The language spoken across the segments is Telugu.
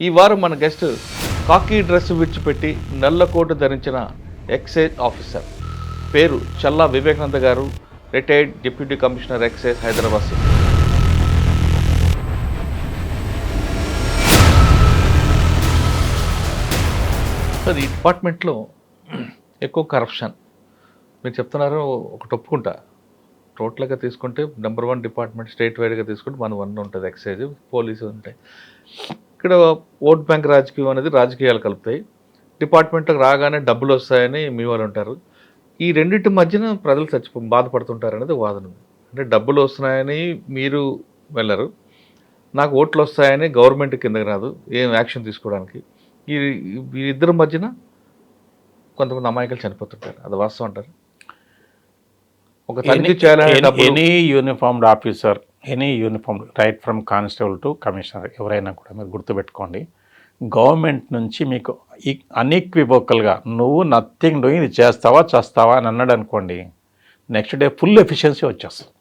ఈ వారం మన గెస్ట్ కాకి డ్రెస్ విడిచిపెట్టి నల్ల కోటు ధరించిన ఎక్సైజ్ ఆఫీసర్. పేరు చల్లా వివేకానంద గారు, retired deputy commissioner excise, Hyderabad city. Sir, ఈ డిపార్ట్మెంట్లో ఎక్కువ కరప్షన్ మీరు చెప్తున్నారు. ఒకటి ఒప్పుకుంటా, టోటల్గా తీసుకుంటే నెంబర్ 1 డిపార్ట్మెంట్ స్టేట్ వైడ్గా తీసుకుంటే మన 1 ఉంటుంది. ఎక్సైజ్, పోలీసు ఉంటాయి. ఇక్కడ ఓట్ బ్యాంక్ రాజకీయం అనేది రాజకీయాలు కలుపుతాయి. డిపార్ట్మెంట్కి రాగానే డబ్బులు వస్తాయని మీ వాళ్ళు ఉంటారు. ఈ రెండింటి మధ్యన ప్రజలు బాధపడుతుంటారు అనేది వాదన. అంటే డబ్బులు వస్తున్నాయని మీరు వెళ్ళరు, నాకు ఓట్లు వస్తాయని గవర్నమెంట్ కిందకి రాదు ఏం యాక్షన్ తీసుకోవడానికి. ఈ ఇద్దరి మధ్యన కొంతమంది అమాయకులు చనిపోతుంటారు. అది వాస్తవం అంటారు? ఒక తనిఖీ చేయాలని any uniformed officer, any uniformed, right from constable to commissioner, ఎవరైనా కూడా మీరు గుర్తుపెట్టుకోండి, గవర్నమెంట్ నుంచి మీకు అన్ఈక్వివోకల్గా నువ్వు నథింగ్ డూయింగ్, ఇది చేస్తావా చేస్తావా అని అన్నాడు అనుకోండి, నెక్స్ట్ డే ఫుల్ ఎఫిషియన్సీ వచ్చేస్తుంది.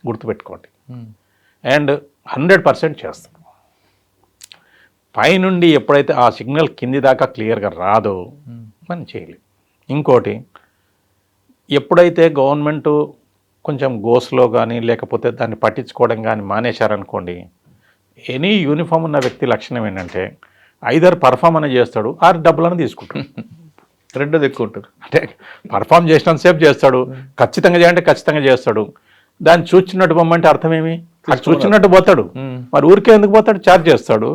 గుర్తుపెట్టుకోండి. అండ్ 100% చేస్తాం. పైనుండి ఎప్పుడైతే ఆ సిగ్నల్ కింది దాకా క్లియర్గా రాదో మనం చేయలేం. ఇంకోటి, ఎప్పుడైతే గవర్నమెంటు కొంచెం గోస్లో కానీ లేకపోతే దాన్ని పట్టించుకోవడం కానీ మానేశారనుకోండి, ఎనీ యూనిఫామ్ ఉన్న వ్యక్తి లక్షణం ఏంటంటే ఐదర్ పర్ఫామ్ అని చేస్తాడు, ఆర్ డబ్బులను తీసుకుంటాడు. రెండోది ఎక్కువ ఉంటుంది. అంటే పర్ఫామ్ చేసినంతసేపు చేస్తాడు, ఖచ్చితంగా చేయాలంటే ఖచ్చితంగా చేస్తాడు. దాన్ని చూచినట్టు పొమ్మంటే అర్థమేమి? అది చూచినట్టు పోతాడు, మరి ఊరికే ఎందుకు పోతాడు? ఛార్జ్ చేస్తాడు.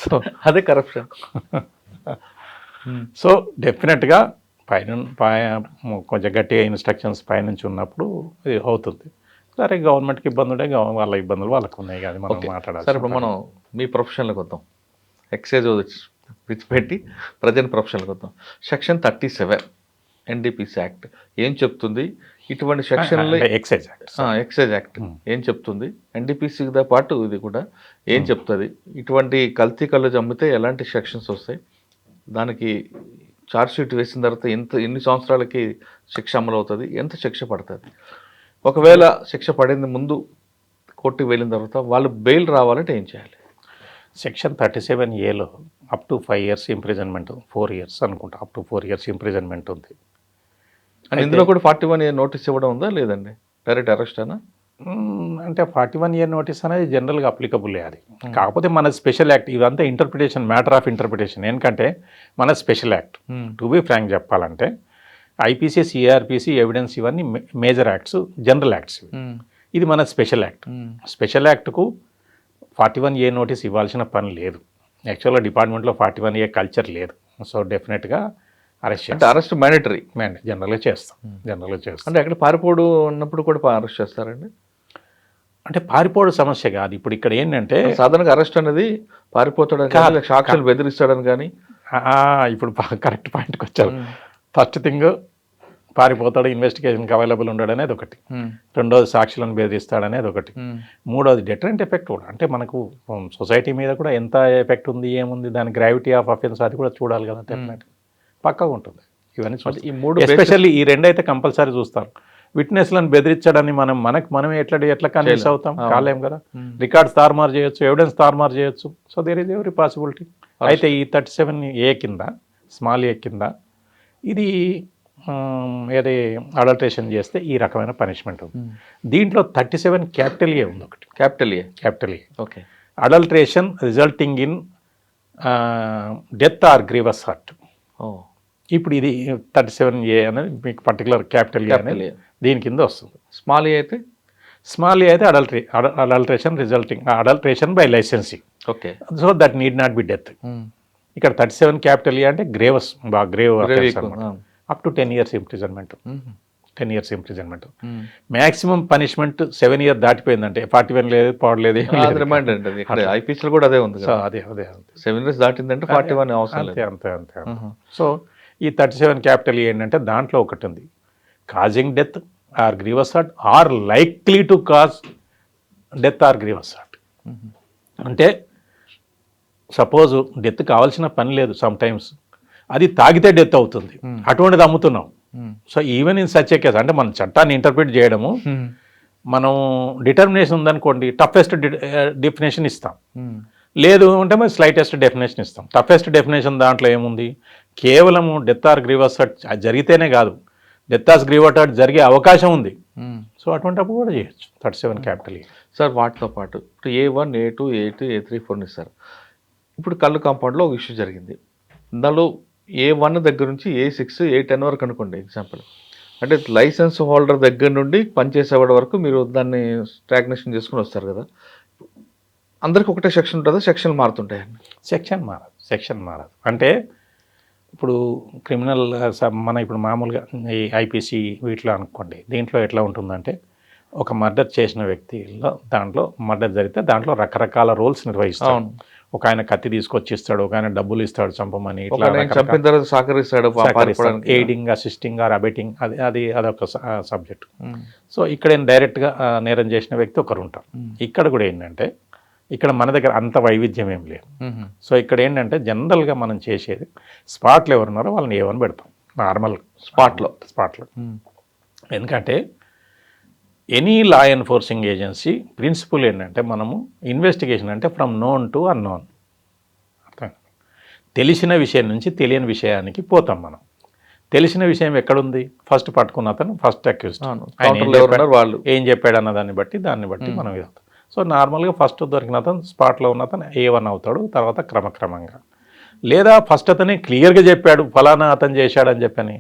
సో అదే కరప్షన్. సో డెఫినెట్గా కొంచెం గట్టిగా ఇన్స్ట్రక్షన్స్ పైనుంచి ఉన్నప్పుడు ఇది అవుతుంది. సరే, గవర్నమెంట్కి ఇబ్బంది ఉంటే వాళ్ళ ఇబ్బందులు వాళ్ళకు ఉన్నాయి, కానీ మనం మాట్లాడాలి. సరే, ఇప్పుడు మనం మీ ప్రొఫెషన్లోకి వద్దాం. ఎక్సైజ్ విడిచిపెట్టి ప్రజెంట్ ప్రొఫెషన్లోకి వద్దాం. సెక్షన్ 37 NDPC యాక్ట్ ఏం చెప్తుంది? ఇటువంటి సెక్షన్లో ఎక్సైజ్ యాక్ట్ ఏం చెప్తుంది? NDPCతో పాటు ఇది కూడా ఏం చెప్తుంది? ఇటువంటి కల్తీ కళ్ళు అమ్మితే ఎలాంటి సెక్షన్స్ వస్తాయి? దానికి ఛార్జ్ షీట్ వేసిన తర్వాత ఎన్ని సంవత్సరాలకి శిక్ష అమలు అవుతుంది? ఎంత శిక్ష పడుతుంది? ఒకవేళ శిక్ష పడింది ముందు కోర్టుకి వెళ్ళిన తర్వాత వాళ్ళు బెయిల్ రావాలంటే ఏం చేయాలి? Section 37A up to 5 years imprisonment, 4 years అనుకుంటా, అప్ టు 4 years ఇంప్రిజన్మెంట్ ఉంది. అండ్ ఇందులో కూడా 41A నోటీస్ ఇవ్వడం ఉందా లేదండి? డైరెక్ట్ అరెస్ట్ అనా? అంటే 41A నోటీస్ అనేది జనరల్గా అప్లికబుల్ అది. కాకపోతే మన స్పెషల్ యాక్ట్ ఇదంతా ఇంటర్ప్రిటేషన్, మ్యాటర్ ఆఫ్ ఇంటర్ప్రిటేషన్. ఎందుకంటే మన special act, to be frank చెప్పాలంటే IPC, CRPC, ఎవిడెన్స్ ఇవన్నీ మేజర్ యాక్ట్స్, జనరల్ యాక్ట్స్. ఇది మన స్పెషల్ యాక్ట్. స్పెషల్ యాక్ట్కు 41A నోటీస్ ఇవ్వాల్సిన పని లేదు. యాక్చువల్గా డిపార్ట్మెంట్లో 41A కల్చర్ లేదు. సో డెఫినెట్గా అరెస్ట్ మ్యాండేటరీ, జనరల్గా చేస్తాం. అంటే అక్కడ పారిపోడు ఉన్నప్పుడు కూడా అరెస్ట్ చేస్తారండి? అంటే పారిపోడు సమస్య కాదు. ఇప్పుడు ఇక్కడ ఏంటంటే సాధారణంగా అరెస్ట్ అనేది పారిపోతాడని కానీ, సాక్షులు బెదిరిస్తాడని కానీ. ఇప్పుడు కరెక్ట్ పాయింట్కి వచ్చారు. ఫస్ట్ థింగ్, పారిపోతాడు, ఇన్వెస్టిగేషన్కి అవైలబుల్ ఉండడనేది ఒకటి. రెండోది, సాక్షులను బెదిరిస్తాడనేది ఒకటి. మూడోది, డెటరెంట్ ఎఫెక్ట్ కూడా. అంటే మనకు సొసైటీ మీద కూడా ఎంత ఎఫెక్ట్ ఉంది, ఏముంది, దాని గ్రావిటీ ఆఫ్ అఫెన్స్ అది కూడా చూడాలి కదా. డెఫినెట్ పక్కగా ఉంటుంది ఇవన్నీ. ఈ మూడు ఎస్పెషల్లీ ఈ రెండైతే కంపల్సరీ చూస్తారు. విట్నెస్లను బెదిరించడాన్ని మనం ఎట్లా కన్విన్స్ అవుతాం? కాలేం కదా. రికార్డ్స్ తారుమారు చేయొచ్చు, ఎవిడెన్స్ తారుమారు చేయొచ్చు. So there is every possibility. అయితే ఈ 37A కింద, స్మాల్ A కింద ఇది ఏది అడల్ట్రేషన్ చేస్తే ఈ రకమైన పనిష్మెంట్ ఉంది. దీంట్లో 37 క్యాపిటల్ A ఉంది ఒకటి. Capital A okay. Adulteration resulting in death or grievous hurt. ఇప్పుడు ఇది 37A అనేది మీకు పర్టికులర్ క్యాపిటల్ ఏ అనేది దీని కింద వస్తుంది. స్మాల్ ఏ అయితే adulteration resulting, adulteration by licensing. Okay. So that need not be death. ఇక్కడ 37 క్యాపిటల్ ఏ అంటే grievous, grave up to 10 years imprisonment. 10 years imprisonment. Maximum punishment 7 years దాటిపోయిందంటే 41 లేదు, పడలేదు. ఐపీసీలో కూడా అదే ఉంది. సో అదే 7 years దాటిందంటే 41 అవసరం లేదు. అంతే. సో ఈ 37 క్యాపిటల్ ఏంటంటే దాంట్లో ఒకటి ఉంది, causing death or grievous hurt or likely to cause death or grievous hurt. అంటే సపోజ్ డెత్ కావాల్సిన పని లేదు, సమ్ టైమ్స్ అది తాగితే డెత్ అవుతుంది, అటువంటిది అమ్ముతున్నాం. So even in such a case, అంటే మన చట్టాన్ని ఇంటర్ప్రిట్ చేయడము, మనం డిటర్మినేషన్ ఉందనుకోండి, టఫెస్ట్ డెఫినేషన్ ఇస్తాం. లేదు అంటే మరి స్లైటెస్ట్ డెఫినేషన్ ఇస్తాం. టఫెస్ట్ డెఫినేషన్ దాంట్లో ఏముంది, కేవలము డెత్ ఆర్ గ్రీవస్ హర్ట్ జరిగితేనే కాదు, డెత్ ఆర్ గ్రీవస్ హర్ట్ జరిగే అవకాశం ఉంది. సో అటువంటిప్పుడు కూడా చేయొచ్చు 37 క్యాపిటల్. సార్ వాటితో పాటు ఇప్పుడు A1, A2, A3, A3, 4 ఇస్తారు. ఇప్పుడు కళ్ళు కాంపౌండ్లో ఒక ఇష్యూ జరిగింది. దానిలో A1 దగ్గర నుంచి A6, A10 వరకు అనుకోండి ఎగ్జాంపుల్. అంటే లైసెన్స్ హోల్డర్ దగ్గర నుండి పనిచేసేవాడి వరకు మీరు దాన్ని స్టాగ్నేషన్ చేసుకుని వస్తారు కదా. అందరికి ఒకటే సెక్షన్ ఉంటుందా, సెక్షన్ మారుతుంటాయండి? సెక్షన్ మారదు. అంటే ఇప్పుడు క్రిమినల్ మన ఇప్పుడు మామూలుగా ఈ ఐపీసీ వీటిలో అనుకోండి, దీంట్లో ఎట్లా ఉంటుందంటే ఒక మర్డర్ చేసిన వ్యక్తిలో దాంట్లో మర్డర్ జరిగితే దాంట్లో రకరకాల రోల్స్ నిర్వహిస్తాడు. ఒక ఆయన కత్తి తీసుకొచ్చి ఇస్తాడు, ఒక ఆయన డబ్బులు ఇస్తాడు చంపమని, చంపిన తర్వాత సహకరిస్తాడు, ఎయిడింగ్, అసిస్టింగ్ ఆర్ అబెటింగ్, అదొక సబ్జెక్ట్. సో ఇక్కడ డైరెక్ట్గా నేరం చేసిన వ్యక్తి ఒకరు ఉంటారు. ఇక్కడ కూడా ఏంటంటే ఇక్కడ మన దగ్గర అంత వైవిధ్యం ఏం లేదు. సో ఇక్కడ ఏంటంటే జనరల్గా మనం చేసేది స్పాట్లో ఎవరున్నారో వాళ్ళని ఏమని పెడతాం నార్మల్ స్పాట్లో. ఎందుకంటే any law enforcing agency principal ఏంటంటే మనము ఇన్వెస్టిగేషన్ అంటే ఫ్రమ్ నోన్ టు అన్నోన్. అర్థం, తెలిసిన విషయం నుంచి తెలియని విషయానికి పోతాం మనం. తెలిసిన విషయం ఎక్కడుంది, ఫస్ట్ పట్టుకున్న అతను ఫస్ట్ అక్యూజ్డ్, వాళ్ళు ఏం చెప్పాడు అన్న దాన్ని బట్టి మనం ఇదవుతాం. సో నార్మల్గా ఫస్ట్ దొరికిన అతను స్పాట్లో ఉన్న అతను A1 అవుతాడు, తర్వాత క్రమక్రమంగా. లేదా ఫస్ట్ అతనే క్లియర్గా చెప్పాడు ఫలానా అతను చేశాడని చెప్పని,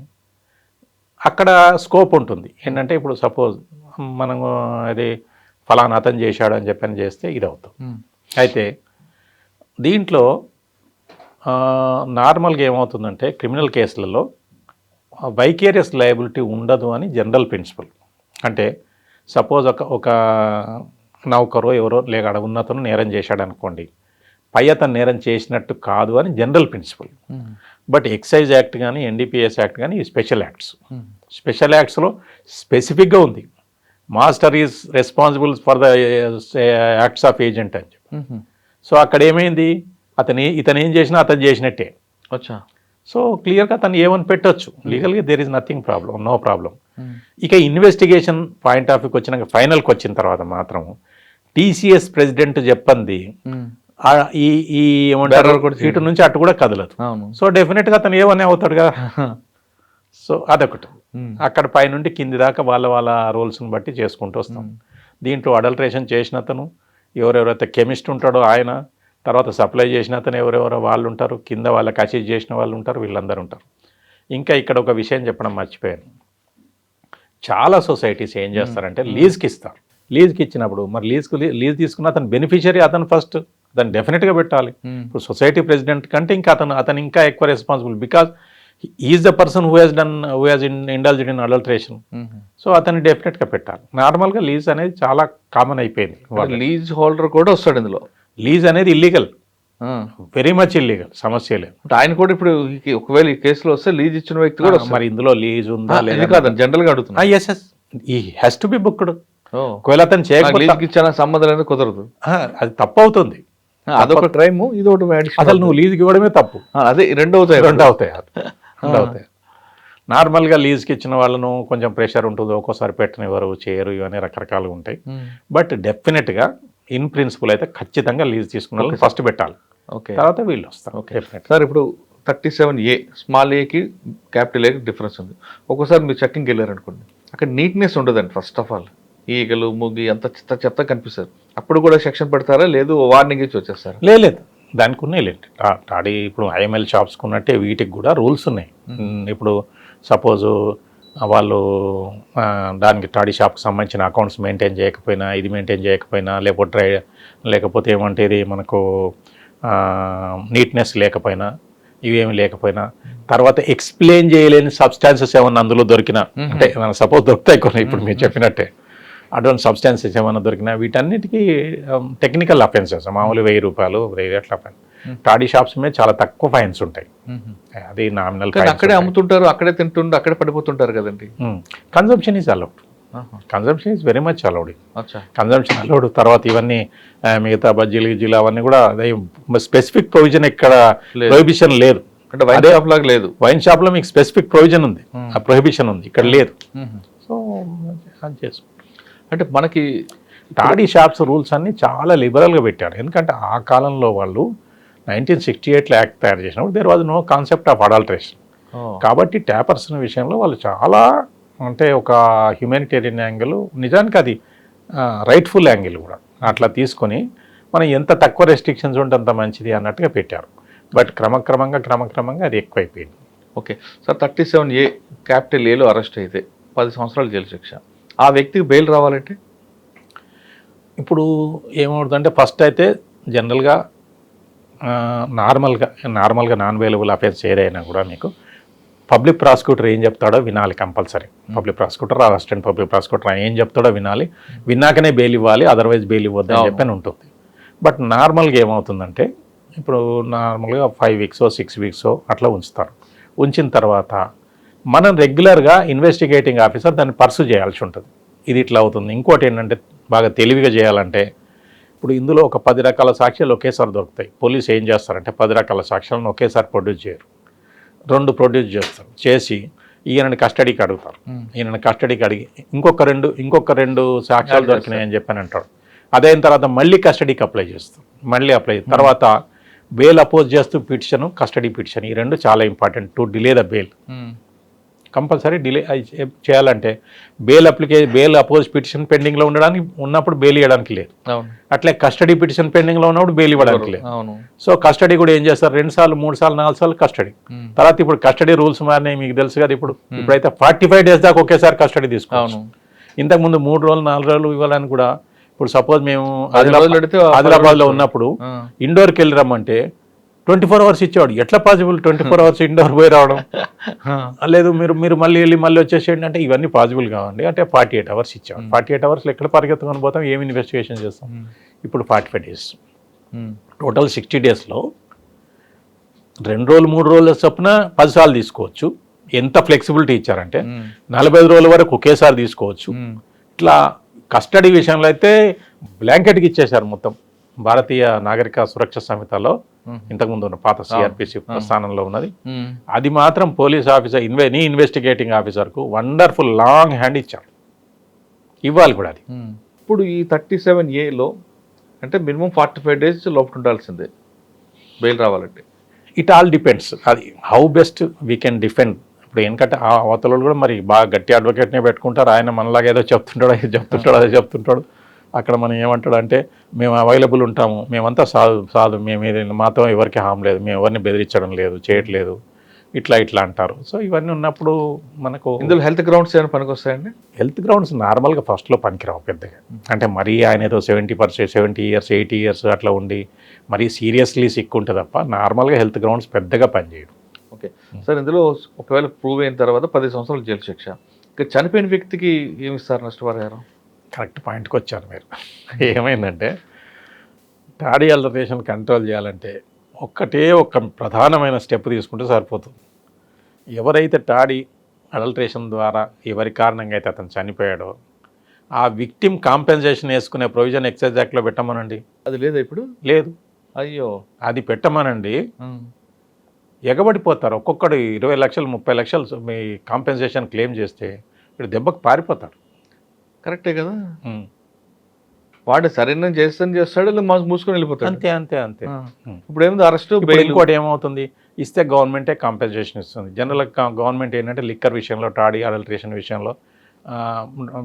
అక్కడ స్కోప్ ఉంటుంది. ఏంటంటే ఇప్పుడు సపోజ్ మనము అది ఫలానా అతను చేశాడు అని చెప్పని చేస్తే ఇది అవుతాం. అయితే దీంట్లో నార్మల్గా ఏమవుతుందంటే క్రిమినల్ కేసులలో వైకేరియస్ లయబిలిటీ ఉండదు అని జనరల్ ప్రిన్సిపల్. అంటే సపోజ్ ఒక నౌకరో ఎవరో లేక అక్కడ ఉన్నతను నేరం చేశాడు అనుకోండి, పై అతను నేరం చేసినట్టు కాదు అని general principal. But excise act కానీ NDPS యాక్ట్ కానీ స్పెషల్ యాక్ట్స్. స్పెషల్ యాక్ట్స్లో స్పెసిఫిక్గా ఉంది master is responsible for the acts of agent అని చెప్పి. సో అక్కడ ఏమైంది, ఇతను ఏం చేసినా అతను చేసినట్టే. సో క్లియర్గా అతను ఏమని పెట్టచ్చు లీగల్గా, there is nothing problem, no problem. ఇక ఇన్వెస్టిగేషన్ పాయింట్ ఆఫ్ వ్యూకి వచ్చినాక ఫైనల్కి వచ్చిన తర్వాత మాత్రం TCS ప్రెసిడెంట్ చెప్పంది ఈ ఏమంటారు ఇటు నుంచి అటు కూడా కదలదు. సో డెఫినెట్గా అతను ఏమని అవుతాడు కదా. సో అదొకటి. అక్కడ పైనుండి కింది దాకా వాళ్ళ రోల్స్ని బట్టి చేసుకుంటూ వస్తాం. దీంట్లో అడల్ట్రేషన్ చేసిన అతను, ఎవరెవరైతే కెమిస్ట్ ఉంటాడో ఆయన, తర్వాత సప్లై చేసిన అతను ఎవరెవరో వాళ్ళు ఉంటారు, కింద వాళ్ళకి అసీజ్ చేసిన వాళ్ళు ఉంటారు, వీళ్ళందరూ ఉంటారు. ఇంకా ఇక్కడ ఒక విషయం చెప్పడం మర్చిపోయాను. చాలా సొసైటీస్ ఏం చేస్తారంటే లీజ్కి ఇస్తారు. లీజ్కి ఇచ్చినప్పుడు మరి లీజ్ తీసుకున్న అతను బెనిఫిషియరీ, అతను ఫస్ట్ దాన్ని డెఫినెట్గా పెట్టాలి. ఇప్పుడు సొసైటీ ప్రెసిడెంట్ కంటే ఇంకా అతను ఇంకా ఎక్కువ responsible, because is the person who has indulged in adulteration. So అతన్ని డెఫినెట్గా పెట్టాలి. నార్మల్గా లీజ్ అనేది చాలా కామన్ అయిపోయింది. లీజ్ హోల్డర్ కూడా వస్తాడు ఇందులో. లీజ్ అనేది ఇల్లీగల్, వెరీ మచ్ ఇల్లీగల్, సమస్య లేదు. ఆయన కూడా ఇప్పుడు ఒకవేళ ఈ కేసులో వస్తే లీజ్ ఇచ్చిన వ్యక్తి కూడా మరి ఇందులో లీజ్ ఉందా లేదా కాదు జనరల్ గా అడుగుతున్నా. ఎస్ ఈ హ్యాస్ టు బి బుక్డ్. ఒకవేళ అతను ఇచ్చిన సంబంధం అనేది కుదరదు, అది తప్పు అవుతుంది. అదొక క్రైమ్, ఇది ఒకటి. అసలు నువ్వు లీజ్కి ఇవ్వడమే తప్పు. అదే రెండు అవుతాయి. నార్మల్గా లీజ్కి ఇచ్చిన వాళ్ళను కొంచెం ప్రెషర్ ఉంటుంది, ఒక్కోసారి పెట్టనివ్వరు, చేయరు, ఇవన్నీ రకరకాలుగా ఉంటాయి. బట్ డెఫినెట్గా ఇన్ ప్రిన్సిపల్ అయితే ఖచ్చితంగా లీజ్ తీసుకున్న వాళ్ళు ఫస్ట్ పెట్టాలి, తర్వాత వీళ్ళు వస్తారు. సార్ ఇప్పుడు 37A స్మాల్ ఏకి క్యాపిటల్ ఏకి డిఫరెన్స్ ఉంది. ఒక్కోసారి మీరు చెక్కింగ్కి వెళ్ళారు అనుకోండి, అక్కడ నీట్నెస్ ఉండదండి. ఫస్ట్ ఆఫ్ ఆల్ ఈగలు ముగ్గి అంత చెత్త కనిపిస్తారు. అప్పుడు కూడా సెక్షన్ పెడతారా, లేదు వార్నింగ్ ఇచ్చి వచ్చేస్తారా? లేదు, దానికి ఉన్నాయి లేండి. టాడీ ఇప్పుడు IML షాప్స్కి ఉన్నట్టే వీటికి కూడా రూల్స్ ఉన్నాయి. ఇప్పుడు సపోజు వాళ్ళు దానికి టాడీ షాప్కి సంబంధించిన అకౌంట్స్ మెయింటైన్ చేయకపోయినా, ఇది మెయింటైన్ చేయకపోయినా, లేకపోతే ఏమంటే ఇది మనకు నీట్నెస్ లేకపోయినా, ఇవేమి లేకపోయినా, తర్వాత ఎక్స్ప్లెయిన్ చేయలేని సబ్స్టాన్సెస్ ఏమన్నా అందులో దొరికినా, అంటే మన సపోజ్ దొరుకుతాయి కొన్ని, ఇప్పుడు మీరు చెప్పినట్టే అటువంటి సబ్స్టాన్సెస్ ఏమైనా దొరికినా, వీటన్నిటికీ టెక్నికల్ అఫెన్సెస్, మామూలు 1000 రూపాయలు 1000 అట్లా ఫైన్. టాడీ షాప్స్ మీద చాలా తక్కువ ఫైన్స్ ఉంటాయి. అది నామినల్. అక్కడే అమ్ముతుంటారు, అక్కడే తింటుంటారు, అక్కడే పడిపోతుంటారు కదండి. Consumption is allowed. Consumption is very much allowed. Consumption allowed. తర్వాత ఇవన్నీ మిగతా బజ్జీలు గిజ్జీలు అవన్నీ కూడా స్పెసిఫిక్ ప్రొవిజన్ ఇక్కడ ప్రొహిబిషన్ లేదు. అంటే వైన్ షాప్ లాగా లేదు. వైన్ షాప్లో మీకు స్పెసిఫిక్ ప్రొవిజన్ ఉంది, ఆ ప్రొహిబిషన్ ఉంది, ఇక్కడ లేదు. సో అది చేసుకుంటాం. అంటే మనకి టాడీ షాప్స్ రూల్స్ అన్ని చాలా లిబరల్గా పెట్టారు. ఎందుకంటే ఆ కాలంలో వాళ్ళు 1968లో యాక్ట్ తయారు చేసినప్పుడు there was no concept of adulteration. కాబట్టి ట్యాపర్స్ విషయంలో వాళ్ళు చాలా అంటే ఒక హ్యూమానిటేరియన్ యాంగిల్, నిజానికి అది రైట్ఫుల్ యాంగిల్ కూడా అట్లా తీసుకొని మనం ఎంత తక్కువ రెస్ట్రిక్షన్స్ ఉంటే అంత మంచిది అన్నట్టుగా పెట్టారు. బట్ క్రమక్రమంగా అది ఎక్కువైపోయింది. ఓకే సార్, 37A క్యాపిటల్ ఏలో అరెస్ట్ అయితే 10 సంవత్సరాలు జైలు శిక్ష. ఆ వ్యక్తికి బెయిల్ రావాలంటే ఇప్పుడు ఏమవుతుందంటే ఫస్ట్ అయితే జనరల్గా నార్మల్గా నాన్ అవైలబుల్ అఫెన్స్ ఏదైనా కూడా మీకు పబ్లిక్ ప్రాసిక్యూటర్ ఏం చెప్తాడో వినాలి compulsory. Public prosecutor, assistant public prosecutor ఏం చెప్తాడో వినాలి, విన్నాకనే బెయిల్ ఇవ్వాలి, అదర్వైజ్ బెయిల్ ఇవ్వద్దు అని చెప్పని ఉంటుంది. బట్ నార్మల్గా ఏమవుతుందంటే ఇప్పుడు నార్మల్గా 5 వీక్స్ 6 వీక్స్ అట్లా ఉంచుతారు. ఉంచిన తర్వాత మనం రెగ్యులర్గా ఇన్వెస్టిగేటింగ్ ఆఫీసర్ దాన్ని పర్సూ చేయాల్సి ఉంటుంది. ఇది ఇట్లా అవుతుంది. ఇంకోటి ఏంటంటే బాగా తెలివిగా చేయాలంటే ఇప్పుడు ఇందులో ఒక 10 రకాల సాక్ష్యాలు ఒకేసారి దొరుకుతాయి. పోలీసు ఏం చేస్తారంటే 10 రకాల సాక్ష్యాలను ఒకేసారి ప్రొడ్యూస్ చేయరు, 2 ప్రొడ్యూస్ చేస్తారు. చేసి ఈయనని కస్టడీకి అడుగుతారు. ఈయనని కస్టడీకి అడిగి ఇంకొక రెండు సాక్ష్యాలు దొరికినాయి అని చెప్పని అంటాడు. అదైన తర్వాత మళ్ళీ కస్టడీకి అప్లై చేస్తాం. తర్వాత బెయిల్ అపోజ్ చేస్తూ పిటిషన్, కస్టడీ పిటిషన్, ఈ 2 చాలా important to delay the bail. Compulsory delay చేయాలంటే బెయిల్ అపోజ్ పిటిషన్ పెండింగ్లో ఉన్నప్పుడు బెయిల్ ఇవ్వడానికి లేదు. అట్లే కస్టడీ పిటిషన్ పెండింగ్లో ఉన్నప్పుడు బెయిల్ ఇవ్వడానికి లేదు. సో కస్టడీ కూడా ఏం చేస్తారు, 2 సార్లు 3 సార్లు 4 సార్లు కస్టడీ. తర్వాత ఇప్పుడు కస్టడీ రూల్స్ మారినాయి మీకు తెలుసు కదా. ఇప్పుడైతే 45 డేస్ దాకా ఒకేసారి కస్టడీ తీసుకోవచ్చు. ఇంతకుముందు 3 రోజులు 4 రోజులు ఇవ్వాలని కూడా. ఇప్పుడు సపోజ్ మేము ఆదిలాబాద్లో ఉన్నప్పుడు ఇండోర్కి వెళ్ళి రమ్మంటే 24 అవర్స్ ఇచ్చేవాడు. ఎట్లా పాసిబుల్ 24 అవర్స్ ఇండోర్ పోయి రావడం? లేదు మీరు మళ్ళీ వచ్చేసేయండి అంటే ఇవన్నీ పాసిబుల్ కావండి. అంటే 48 అవర్స్ ఇచ్చేవాడు. 48 అవర్స్లో ఎక్కడ పరిగెత్తుకొని పోతాం, ఏమి ఇన్వెస్టిగేషన్ చేస్తాం? ఇప్పుడు 45 డేస్, టోటల్ 60 డేస్లో 2 రోజులు 3 రోజుల చొప్పున 10 సార్లు తీసుకోవచ్చు. ఎంత ఫ్లెక్సిబిలిటీ ఇచ్చారంటే 45 రోజుల వరకు ఒకేసారి తీసుకోవచ్చు. ఇట్లా కస్టడీ విషయంలో అయితే బ్లాంకెట్కి ఇచ్చేశారు మొత్తం. భారతీయ నాగరిక సురక్ష సంహితలో ఇంతకుముందు ఉన్న పాత సిఆర్పిసి స్థానంలో ఉన్నది. అది మాత్రం పోలీస్ ఆఫీసర్ ఇన్వెస్టిగేటింగ్ ఆఫీసర్కు వండర్ఫుల్ లాంగ్ హ్యాండ్ ఇచ్చారు, ఇవ్వాలి కూడా అది. ఇప్పుడు ఈ 37Aలో అంటే మినిమం 45 డేస్ లోపల ఉండాల్సిందే బెయిల్ రావాలంటే. ఇట్ ఆల్ డిపెండ్స్, అది how best we can defend. ఇప్పుడు ఎందుకంటే ఆ అవతల కూడా మరి బాగా గట్టి అడ్వకేట్నే పెట్టుకుంటారు. ఆయన మనలాగా ఏదో చెప్తుంటాడు చెప్తుంటాడు. అక్కడ మనం ఏమంటాడు అంటే మేము అవైలబుల్ ఉంటాము, మేమంతా సాధు మేము మాతో ఎవరికి హామ్ లేదు, మేము ఎవరిని బెదిరించడం లేదు, చేయట్లేదు, ఇట్లా అంటారు. సో ఇవన్నీ ఉన్నప్పుడు మనకు ఇందులో హెల్త్ గ్రౌండ్స్ ఏమైనా పనికొస్తాయండి? హెల్త్ గ్రౌండ్స్ నార్మల్గా ఫస్ట్లో పనికిరావు పెద్దగా. అంటే మరీ ఆయన ఏదో 70 ఇయర్స్ 80 ఇయర్స్ అట్లా ఉండి మరీ సీరియస్లీ సిక్ ఉంటే తప్ప నార్మల్గా హెల్త్ గ్రౌండ్స్ పెద్దగా పనిచేయడు. ఓకే సార్, ఇందులో ఒకవేళ ప్రూవ్ అయిన తర్వాత 10 సంవత్సరాలు జైలు శిక్ష. ఇక చనిపోయిన వ్యక్తికి ఏమిస్తారు నష్టపరిహారం? కరెక్ట్ పాయింట్కి వచ్చారు మీరు. ఏమైందంటే టాడీ అడల్టరేషన్ కంట్రోల్ చేయాలంటే ఒక ప్రధానమైన స్టెప్ తీసుకుంటే సరిపోతుంది. ఎవరైతే టాడీ అడల్టరేషన్ ద్వారా ఎవరి కారణంగా అయితే అతను చనిపోయాడో ఆ విక్టిమ్ కాంపెన్సేషన్ వేసుకునే ప్రొవిజన్ ఎక్సైజ్ యాక్ట్లో పెట్టమనండి. అది లేదా ఇప్పుడు? లేదు. అయ్యో, అది పెట్టమనండి. ఎగబడిపోతారు. ఒక్కొక్కడు 20 లక్షలు 30 లక్షలు మీ కాంపెన్సేషన్ క్లెయిమ్ చేస్తే ఇప్పుడు దెబ్బకు పారిపోతారు. కరెక్టే కదా. వాడు సరైన చేస్తాడు, మూసుకొని వెళ్ళిపోతాడు. అంతే. ఇప్పుడు ఏముంది అరెస్ట్. ఇంకోటి ఏమవుతుంది, ఇస్తే గవర్నమెంటే కాంపెన్సేషన్ ఇస్తుంది. జనరల్గా గవర్నమెంట్ ఏంటంటే లిక్కర్ విషయంలో, టాడీ అడల్టరేషన్ విషయంలో,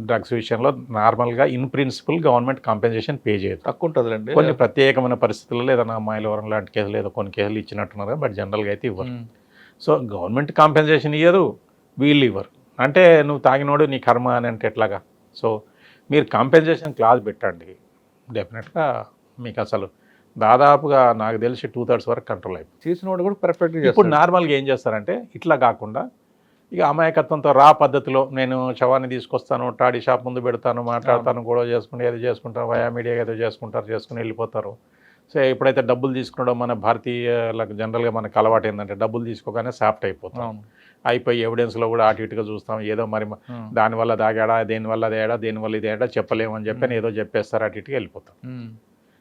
డ్రగ్స్ విషయంలో నార్మల్గా in principle government compensation pay చేయదు. తక్కువ ఉంటుందండి. కొన్ని ప్రత్యేకమైన పరిస్థితుల్లో ఏదైనా అమ్మాయిల వరం లాంటి కేసులు ఏదో కొన్ని కేసులు ఇచ్చినట్టున్నారు, బట్ జనరల్గా అయితే ఇవ్వరు. సో గవర్నమెంట్ కాంపెన్సేషన్ ఇవ్వరు, వీళ్ళు ఇవ్వరు. అంటే నువ్వు తాగినోడు నీ కర్మ అని అంటే ఎట్లాగా? సో మీరు కాంపెన్సేషన్ క్లాజ్ పెట్టండి, డెఫినెట్గా మీకు అసలు దాదాపుగా నాకు తెలిసి 2/3 వరకు కంట్రోల్ అయిపోయింది. చేసిన వాడు కూడా పర్ఫెక్ట్గా. ఇప్పుడు నార్మల్గా ఏం చేస్తారంటే ఇట్లా కాకుండా ఇక అమాయకత్వంతో పద్ధతిలో నేను శవాన్ని తీసుకొస్తాను, టాడీ షాప్ ముందు పెడతాను, మాట్లాడతాను, గొడవ చేసుకుని ఏదో చేసుకుంటాను, వయా మీడియా ఏదో చేసుకుని వెళ్ళిపోతారు. సో ఎప్పుడైతే డబ్బులు తీసుకున్నాడో మన భారతీయులకు జనరల్గా మనకు అలవాటు ఏంటంటే డబ్బులు తీసుకోగానే సాఫ్ట్ అయిపోతాం. అయిపోయి ఎవిడెన్స్లో కూడా అటు ఇటుగా చూస్తాం, ఏదో మరి దానివల్ల దాగాడా, దేనివల్ల అదేడా, దేనివల్ల ఇదేడా చెప్పలేమని చెప్పని ఏదో చెప్పేస్తారు, అటు ఇటుగా వెళ్ళిపోతాం.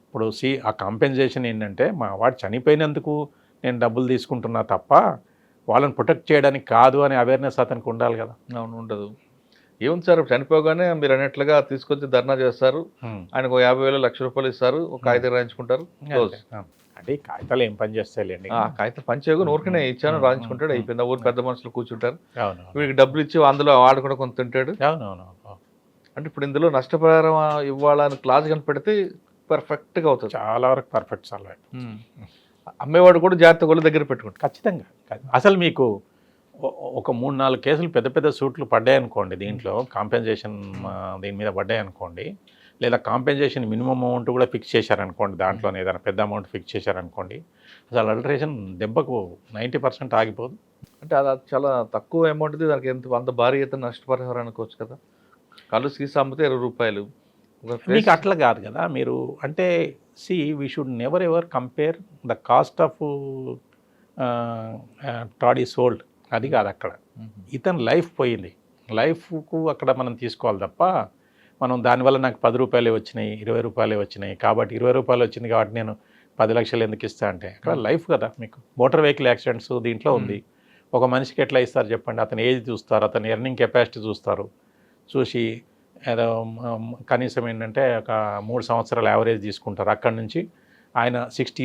ఇప్పుడు ఆ కాంపెన్సేషన్ ఏంటంటే మా వాడు చనిపోయినందుకు నేను డబ్బులు తీసుకుంటున్నా తప్ప వాళ్ళని ప్రొటెక్ట్ చేయడానికి కాదు అనే అవేర్నెస్ అతనికి ఉండాలి కదా. అవును, ఉండదు. ఏముంది సార్ చనిపోగానే మీరు అన్నట్లుగా తీసుకొచ్చి ధర్నా చేస్తారు, ఆయనకు 50,000 1,00,000 రూపాయలు ఇస్తారు, ఒక కాగితం రాయించుకుంటారు, క్లోజ్. అంటే ఈ కాగితాలు ఏం పని చేస్తాయిలేండి. ఆ కాగితం పంచేయగా ఊరికనే ఇచ్చాను రాయించుకుంటాడు, అయిపోయింది. ఆ ఊరు పెద్ద మనుషులు కూర్చుంటారు, అవును వీడికి డబ్బులు ఇచ్చి అందులో వాడు కూడా కొంత తింటాడు. అవునవును. అంటే ఇప్పుడు ఇందులో నష్టపరిహారం ఇవ్వాలని క్లాజ్ కనిపెడితే పర్ఫెక్ట్గా అవుతుంది. చాలా వరకు పర్ఫెక్ట్ సాల్వ్ అమ్మేవాడు కూడా జాగ్రత్త గొల్ల దగ్గర పెట్టుకుంటాడు. ఖచ్చితంగా. అసలు మీకు ఒక 3-4 కేసులు పెద్ద పెద్ద సూట్లు పడ్డాయనుకోండి, దీంట్లో కాంపెన్సేషన్ దీని మీద పడ్డాయనుకోండి, లేదా కాంపెన్సేషన్ మినిమం అమౌంట్ కూడా ఫిక్స్ చేశారనుకోండి, దాంట్లోనే ఏదైనా పెద్ద అమౌంట్ ఫిక్స్ చేశారనుకోండి, అసలు అల్టరేషన్ దెబ్బకు 90% ఆగిపోదు. అంటే అది చాలా తక్కువ అమౌంట్, దానికి ఎంత అంత భారీ ఎత్తున నష్టపరిహారం అనుకోవచ్చు కదా. కళ్ళు సీసా అమ్మితే 20 రూపాయలు. మీకు అట్లా కాదు కదా మీరు, అంటే we should never ever compare the cost of toddy sold, అది కాదు అక్కడ. ఇతను లైఫ్ పోయింది, లైఫ్కు అక్కడ మనం తీసుకోవాలి తప్ప, మనం దానివల్ల నాకు 10 రూపాయలే వచ్చినాయి, 20 రూపాయలే వచ్చినాయి కాబట్టి 20 రూపాయలు వచ్చింది కాబట్టి నేను 10 లక్షలు ఎందుకు ఇస్తా అంటే, అక్కడ లైఫ్ కదా. మీకు మోటార్ వెహికల్ యాక్సిడెంట్స్ దీంట్లో ఉంది. ఒక మనిషికి ఎట్లా ఇస్తారు చెప్పండి, అతని ఏజ్ చూస్తారు, అతని ఎర్నింగ్ కెపాసిటీ చూస్తారు, చూసి ఏదో కనీసం ఏంటంటే ఒక 3 సంవత్సరాలు యావరేజ్ తీసుకుంటారు. అక్కడి నుంచి ఆయన 60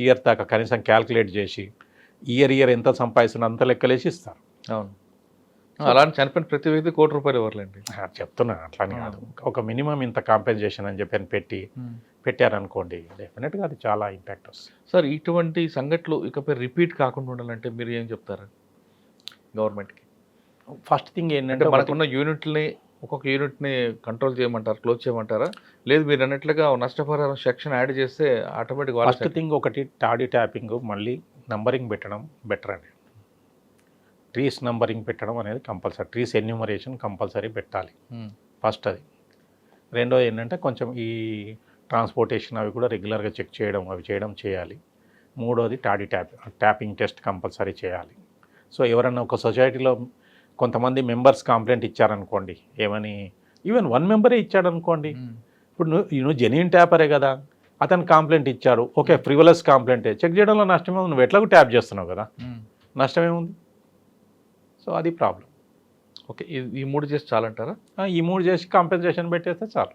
ఇయర్స్ దాకా కనీసం క్యాల్కులేట్ చేసి ఇయర్ ఎంత సంపాదిస్తున్నా అంత లెక్కలేసి ఇస్తారు. అవును, అలాంటి చనిపోయిన ప్రతి వ్యక్తి ₹1 కోటి ఇవ్వాలండి. చెప్తున్నాను, అట్లానే కాదు, ఒక మినిమం ఇంత కాంపెన్సేషన్ అని చెప్పి పెట్టారనుకోండి, డెఫినెట్గా అది చాలా ఇంపాక్ట్ వస్తుంది. సార్ ఇటువంటి సంఘటనలు ఇకపై రిపీట్ కాకుండా ఉండాలంటే మీరు ఏం చెప్తారు గవర్నమెంట్కి? ఫస్ట్ థింగ్ ఏంటంటే మనకున్న యూనిట్ని, ఒక్కొక్క యూనిట్ని కంట్రోల్ చేయమంటారు, క్లోజ్ చేయమంటారా, లేదు మీరు అన్నట్లుగా నష్టపరిహారం సెక్షన్ యాడ్ చేస్తే ఆటోమేటిక్? ఫస్ట్ థింగ్ ఒకటి టాడీ ట్యాపింగ్, మళ్ళీ నంబరింగ్ పెట్టడం బెటర్ అండి. ట్రీస్ నంబరింగ్ పెట్టడం అనేది కంపల్సరీ, ట్రీస్ ఎన్యూమరేషన్ కంపల్సరీ పెట్టాలి ఫస్ట్. అది రెండోది ఏంటంటే కొంచెం ఈ ట్రాన్స్పోర్టేషన్ అవి కూడా రెగ్యులర్గా చెక్ చేయడం, అవి చేయాలి. మూడోది టాడీ ట్యాపింగ్ టెస్ట్ కంపల్సరీ చేయాలి. సో ఎవరన్నా ఒక సొసైటీలో కొంతమంది మెంబర్స్ కంప్లైంట్ ఇచ్చారనుకోండి, ఏమని, ఈవెన్ 1 మెంబరే ఇచ్చాడనుకోండి, ఇప్పుడు నువ్వు జెన్యూన్ ట్యాపరే కదా, అతను కంప్లైంట్ ఇచ్చాడు, ఓకే ఫ్రివలస్ కంప్లైంటే, చెక్ చేయడంలో నష్టమే ఉంది, నువ్వు ఎట్లాగో ట్యాప్ చేస్తున్నావు కదా, నష్టమేముంది? సో అది ప్రాబ్లం. ఓకే, ఈ 3 చేసి చాలంటారా? ఈ 3 చేసి కాంపెన్సేషన్ పెట్టేస్తే చాలు.